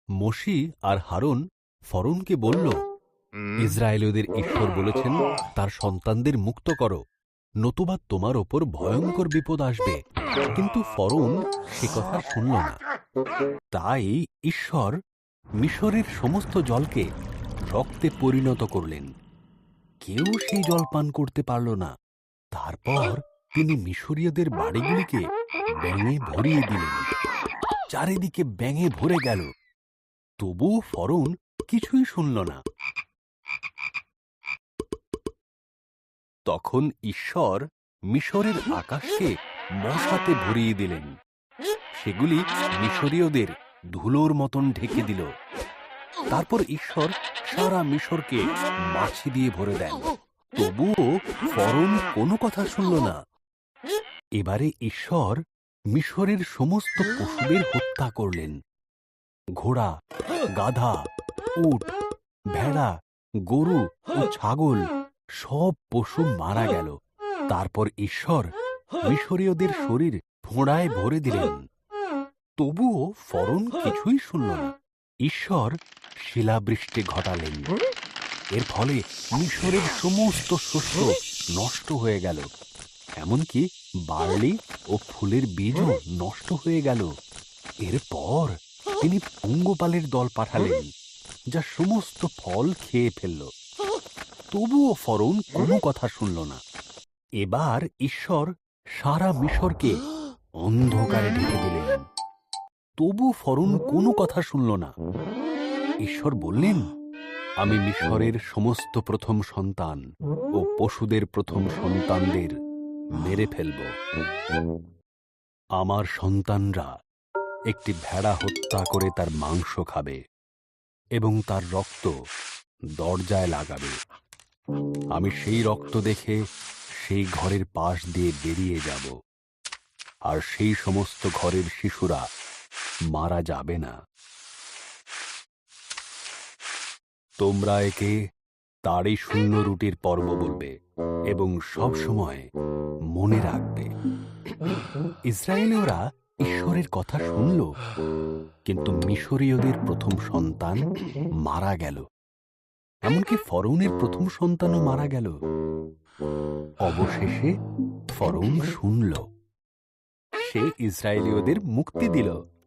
মোশি আর হারুন ফরৌনকে বলল, ইসরায়েলীয়দের ঈশ্বর বলেছেন তার সন্তানদের মুক্ত করো, নতুবা তোমার ওপর ভয়ঙ্কর বিপদ আসবে। কিন্তু ফরৌন সে কথা শুনল না। তাই ঈশ্বর মিশরের সমস্ত জলকে রক্তে পরিণত করলেন। কেউ সেই জল পান করতে পারল না। তারপর তিনি মিশরীয়দের বাড়িগুলিকে ব্যাঙে ভরিয়ে দিলেন। চারিদিকে ব্যাঙে ভরে গেল। তবুও ফরৌন কিছুই শুনল না। তখন ঈশ্বর মিশরের আকাশকে মশাতে ভরিয়ে দিলেন। সেগুলি মিশরীয়দের ধুলোর মতন ঢেকে দিল। তারপর ঈশ্বর সারা মিশরকে মাছি দিয়ে ভরে দেন। তবুও ফরৌন কোনো কথা শুনল না। এবারে ঈশ্বর মিশরের সমস্ত পশুদের হত্যা করলেন। ঘোড়া, গাধা, উট, ভেড়া, গরু ও ছাগল সব পশু মারা গেল। তারপর ঈশ্বর মিশরীয়দের শরীর ফোঁড়ায় ভরে দিলেন। তবুও ফরৌন কিছুই শুনল না। ঈশ্বর শিলাবৃষ্টি ঘটালেন। এর ফলে মিশরের সমস্ত শস্য নষ্ট হয়ে গেল। এমনকি বার্লি ও ফুলের বীজও নষ্ট হয়ে গেল। এরপর তিনি পঙ্গপালের দল পাঠালেন, যা সমস্ত ফল খেয়ে ফেলল। তবুও ফরৌন কোনো কথা শুনল না। এবার ঈশ্বর সারা মিশরকে অন্ধকারে ঢেকে দিলেন। তবু ফরৌন কোনো কথা শুনল না। ঈশ্বর বললেন, আমি মিশরের সমস্ত প্রথম সন্তান ও পশুদের প্রথম সন্তানদের মেরে ফেলব। আমার সন্তানরা একটি ভেড়া হত্যা করে তার মাংস খাবে এবং তার রক্ত দরজায় লাগাবে। আমি সেই রক্ত দেখে সেই ঘরের পাশ দিয়ে বেরিয়ে যাব, আর সেই সমস্ত ঘরের শিশুরা মারা যাবে না। তোমরা একে তারই শূন্য রুটির পর্ব বলবে এবং সব সময় মনে রাখবে। ইসরায়েলীয়রা ঈশ্বরের কথা শুনল, কিন্তু মিশরীয়দের প্রথম সন্তান মারা গেল। এমনকি ফরৌনের প্রথম সন্তানও মারা গেল। অবশেষে ফরৌন শুনল। সে ইসরায়েলীয়দের মুক্তি দিল।